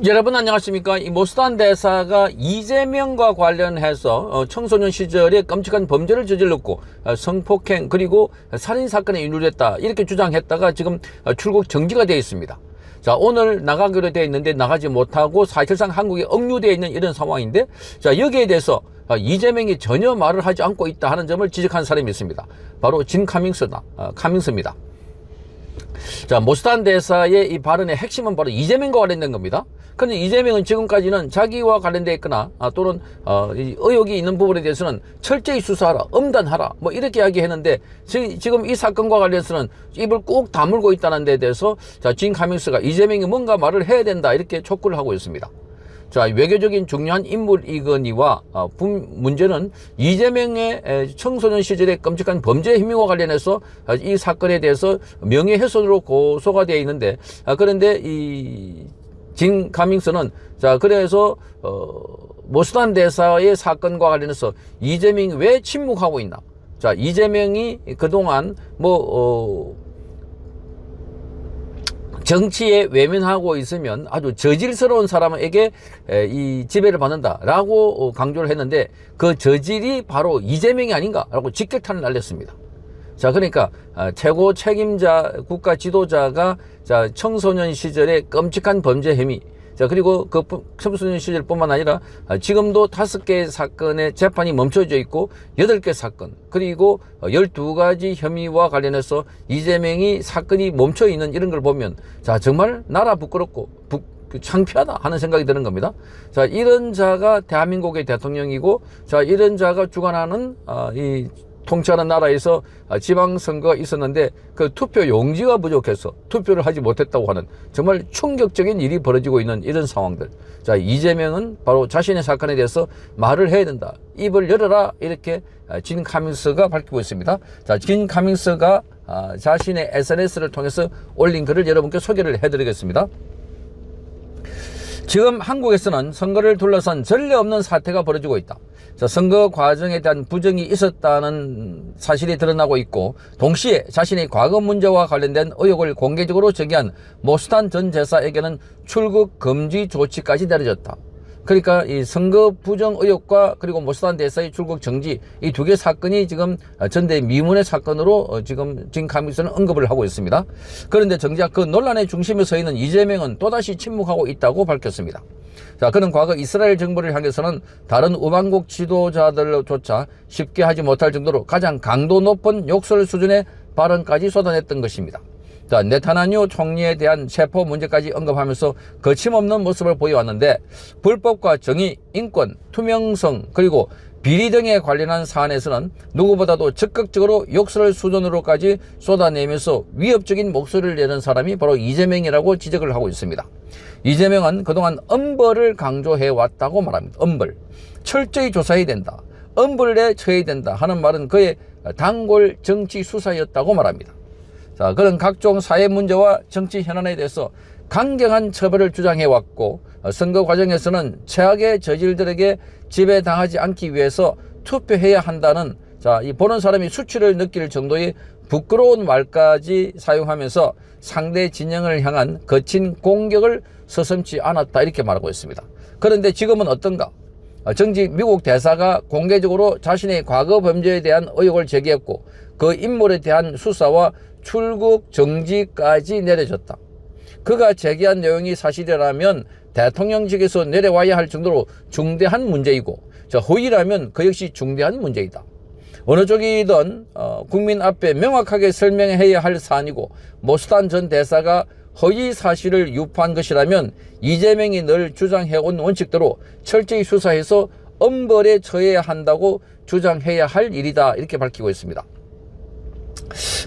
여러분 안녕하십니까. 이 모스탄 대사가 이재명과 관련해서 청소년 시절에 끔찍한 범죄를 저질렀고 성폭행 그리고 살인사건에 인류했다 이렇게 주장했다가 지금 출국 정지가 되어 있습니다. 자, 오늘 나가기로 되어 있는데 나가지 못하고 사실상 한국에 억류되어 있는 이런 상황인데, 자, 여기에 대해서 이재명이 전혀 말을 하지 않고 있다 하는 점을 지적한 사람이 있습니다. 바로 진 카밍스입니다. 자, 모스탄 대사의 이 발언의 핵심은 바로 이재명과 관련된 겁니다. 그런데 이재명은 지금까지는 자기와 관련되어 있거나 또는 의혹이 있는 부분에 대해서는 철저히 수사하라, 엄단하라 뭐 이렇게 이야기했는데, 지금 이 사건과 관련해서는 입을 꾹 다물고 있다는 데 대해서 자, 진 카밍스가 이재명이 뭔가 말을 해야 된다 이렇게 촉구를 하고 있습니다. 자, 외교적인 중요한 인물이거니와 문제는 이재명의 청소년 시절의 끔찍한 범죄 혐의와 관련해서 이 사건에 대해서 명예훼손으로 고소가 되어 있는데, 그런데 이 진 카밍스는 자, 그래서 모스탄 대사의 사건과 관련해서 이재명이 왜 침묵하고 있나? 자, 이재명이 그동안 정치에 외면하고 있으면 아주 저질스러운 사람에게 이 지배를 받는다라고 강조를 했는데, 그 저질이 바로 이재명이 아닌가라고 직격탄을 날렸습니다. 자, 그러니까 최고 책임자 국가 지도자가 자, 청소년 시절의 끔찍한 범죄 혐의, 자, 그리고 그 청소년 시절뿐만 아니라 지금도 5개의 사건의 재판이 멈춰져 있고 8개 사건, 그리고 12가지 혐의와 관련해서 이재명이 사건이 멈춰 있는 이런 걸 보면 자, 정말 나라 부끄럽고 창피하다 하는 생각이 드는 겁니다. 자, 이런 자가 대한민국의 대통령이고, 자, 이런 자가 주관하는 이 통치하는 나라에서 지방선거가 있었는데 그 투표 용지가 부족해서 투표를 하지 못했다고 하는 정말 충격적인 일이 벌어지고 있는 이런 상황들. 자, 이재명은 바로 자신의 사건에 대해서 말을 해야 된다, 입을 열어라, 이렇게 진 카밍스가 밝히고 있습니다. 자, 진 카밍스가 자신의 SNS를 통해서 올린 글을 여러분께 소개를 해드리겠습니다. 지금 한국에서는 선거를 둘러싼 전례 없는 사태가 벌어지고 있다. 자, 선거 과정에 대한 부정이 있었다는 사실이 드러나고 있고, 동시에 자신의 과거 문제와 관련된 의혹을 공개적으로 제기한 모스탄 전 대사에게는 출국 금지 조치까지 내려졌다. 그러니까 이 선거 부정 의혹과 그리고 모스탄 대사의 출국 정지, 이 2개 사건이 지금 전대 미문의 사건으로 지금 진 카밍스는 언급을 하고 있습니다. 그런데 정작 그 논란의 중심에 서 있는 이재명은 또다시 침묵하고 있다고 밝혔습니다. 자, 그는 과거 이스라엘 정부를 향해서는 다른 우방국 지도자들조차 쉽게 하지 못할 정도로 가장 강도 높은 욕설 수준의 발언까지 쏟아냈던 것입니다. 자, 네타냐후 총리에 대한 체포 문제까지 언급하면서 거침없는 모습을 보여왔는데, 불법과 정의, 인권, 투명성 그리고 비리 등에 관련한 사안에서는 누구보다도 적극적으로 욕설 수준으로까지 쏟아내면서 위협적인 목소리를 내는 사람이 바로 이재명이라고 지적을 하고 있습니다. 이재명은 그동안 엄벌을 강조해왔다고 말합니다. 엄벌. 철저히 조사해야 된다, 엄벌에 처해야 된다 하는 말은 그의 단골 정치 수사였다고 말합니다. 자, 그런 각종 사회 문제와 정치 현안에 대해서 강경한 처벌을 주장해왔고, 선거 과정에서는 최악의 저질들에게 지배당하지 않기 위해서 투표해야 한다는, 자, 이 보는 사람이 수치를 느낄 정도의 부끄러운 말까지 사용하면서 상대 진영을 향한 거친 공격을 서슴지 않았다 이렇게 말하고 있습니다. 그런데 지금은 어떤가? 정직 미국 대사가 공개적으로 자신의 과거 범죄에 대한 의혹을 제기했고, 그 인물에 대한 수사와 출국 정지까지 내려졌다. 그가 제기한 내용이 사실이라면 대통령직에서 내려와야 할 정도로 중대한 문제이고, 허위라면 그 역시 중대한 문제이다. 어느 쪽이든 국민 앞에 명확하게 설명해야 할 사안이고, 모스탄 전 대사가 허위 사실을 유포한 것이라면 이재명이 늘 주장해온 원칙대로 철저히 수사해서 엄벌에 처해야 한다고 주장해야 할 일이다 이렇게 밝히고 있습니다.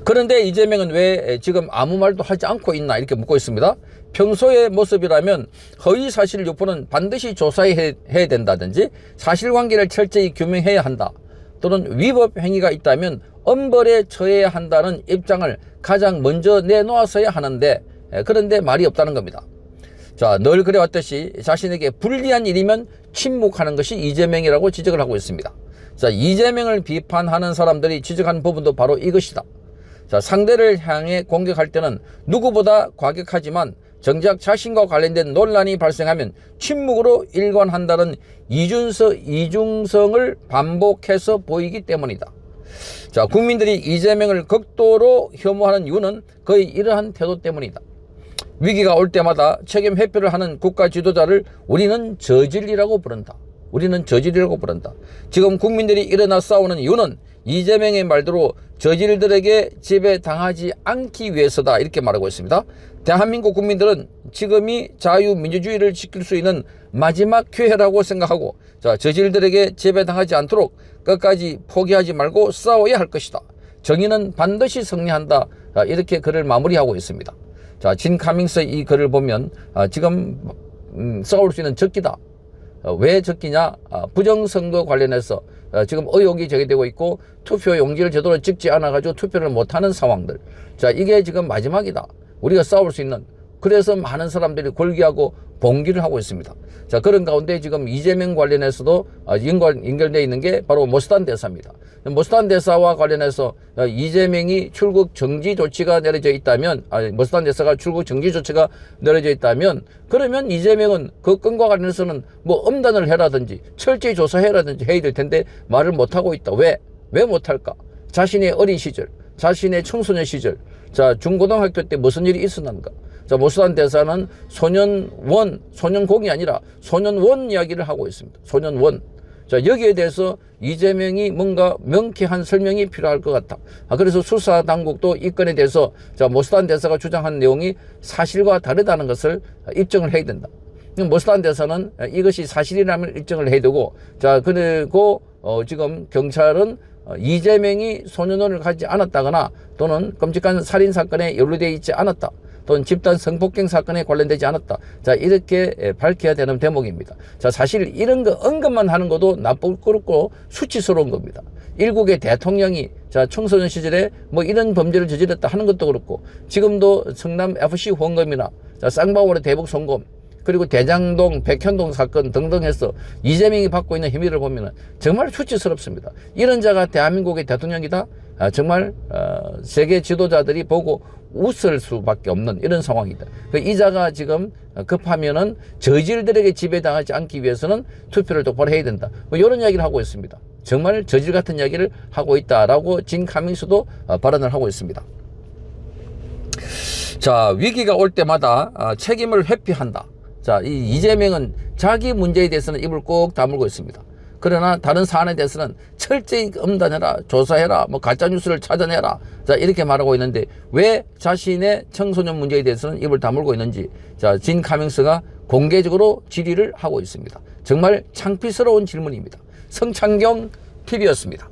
그런데 이재명은 왜 지금 아무 말도 하지 않고 있나 이렇게 묻고 있습니다. 평소의 모습이라면 허위 사실 유포는 반드시 조사해야 된다든지 사실관계를 철저히 규명해야 한다, 또는 위법 행위가 있다면 엄벌에 처해야 한다는 입장을 가장 먼저 내놓았어야 하는데, 그런데 말이 없다는 겁니다. 자, 늘 그래왔듯이 자신에게 불리한 일이면 침묵하는 것이 이재명이라고 지적을 하고 있습니다. 자, 이재명을 비판하는 사람들이 지적한 부분도 바로 이것이다. 자, 상대를 향해 공격할 때는 누구보다 과격하지만 정작 자신과 관련된 논란이 발생하면 침묵으로 일관한다는 이중성을 반복해서 보이기 때문이다. 자, 국민들이 이재명을 극도로 혐오하는 이유는 거의 이러한 태도 때문이다. 위기가 올 때마다 책임 회피를 하는 국가 지도자를 우리는 저질이라고 부른다. 우리는 저질이라고 부른다. 지금 국민들이 일어나 싸우는 이유는 이재명의 말대로 저질들에게 지배당하지 않기 위해서다. 이렇게 말하고 있습니다. 대한민국 국민들은 지금이 자유민주주의를 지킬 수 있는 마지막 기회라고 생각하고, 자, 저질들에게 지배당하지 않도록 끝까지 포기하지 말고 싸워야 할 것이다. 정의는 반드시 승리한다. 이렇게 글을 마무리하고 있습니다. 자, 진 카밍스의 이 글을 보면 지금 싸울 수 있는 적기다. 왜 적기냐? 부정선거 관련해서 지금 의혹이 제기되고 있고 투표 용지를 제대로 찍지 않아가지고 투표를 못하는 상황들. 자, 이게 지금 마지막이다. 우리가 싸울 수 있는. 그래서 많은 사람들이 골기하고 봉기를 하고 있습니다. 자, 그런 가운데 지금 이재명 관련해서도 연결되어 있는 게 바로 모스탄 대사입니다. 모스탄 대사와 관련해서 이재명이 출국 정지 조치가 내려져 있다면, 모스탄 대사가 출국 정지 조치가 내려져 있다면, 그러면 이재명은 그 건과 관련해서는 뭐 엄단을 해라든지 철저히 조사해라든지 해야 될 텐데 말을 못하고 있다. 왜 못할까? 자신의 어린 시절, 자신의 청소년 시절, 자, 중고등학교 때 무슨 일이 있었는가? 자, 모스탄 대사는 소년공이 아니라 소년원 이야기를 하고 있습니다. 소년원. 자, 여기에 대해서 이재명이 뭔가 명쾌한 설명이 필요할 것 같다. 그래서 수사 당국도 이 건에 대해서 자, 모스탄 대사가 주장한 내용이 사실과 다르다는 것을 입증을 해야 된다. 모스탄 대사는 이것이 사실이라면 입증을 해야 되고, 자, 그리고 지금 경찰은 이재명이 소년원을 가지 않았다거나 또는 끔찍한 살인 사건에 연루되어 있지 않았다. 또는 집단 성폭행 사건에 관련되지 않았다. 자, 이렇게 밝혀야 되는 대목입니다. 자, 사실 이런 거 언급만 하는 것도 나쁘고 수치스러운 겁니다. 일국의 대통령이 자, 청소년 시절에 뭐 이런 범죄를 저질렀다 하는 것도 그렇고, 지금도 성남 FC 후원금이나 자, 쌍방울의 대북 송금, 그리고 대장동, 백현동 사건 등등 해서 이재명이 받고 있는 혐의를 보면 정말 수치스럽습니다. 이런 자가 대한민국의 대통령이다? 정말 세계 지도자들이 보고 웃을 수밖에 없는 이런 상황이다. 이 자가 지금 급하면은 저질들에게 지배당하지 않기 위해서는 투표를 똑바로 해야 된다. 뭐 이런 이야기를 하고 있습니다. 정말 저질 같은 이야기를 하고 있다라고 진 카밍스도 발언을 하고 있습니다. 자, 위기가 올 때마다 책임을 회피한다. 자, 이 이재명은 자기 문제에 대해서는 입을 꼭 다물고 있습니다. 그러나 다른 사안에 대해서는 철저히 엄단해라, 조사해라, 뭐 가짜뉴스를 찾아내라. 자, 이렇게 말하고 있는데 왜 자신의 청소년 문제에 대해서는 입을 다물고 있는지, 자, 진 카밍스가 공개적으로 질의를 하고 있습니다. 정말 창피스러운 질문입니다. 성창경 TV였습니다.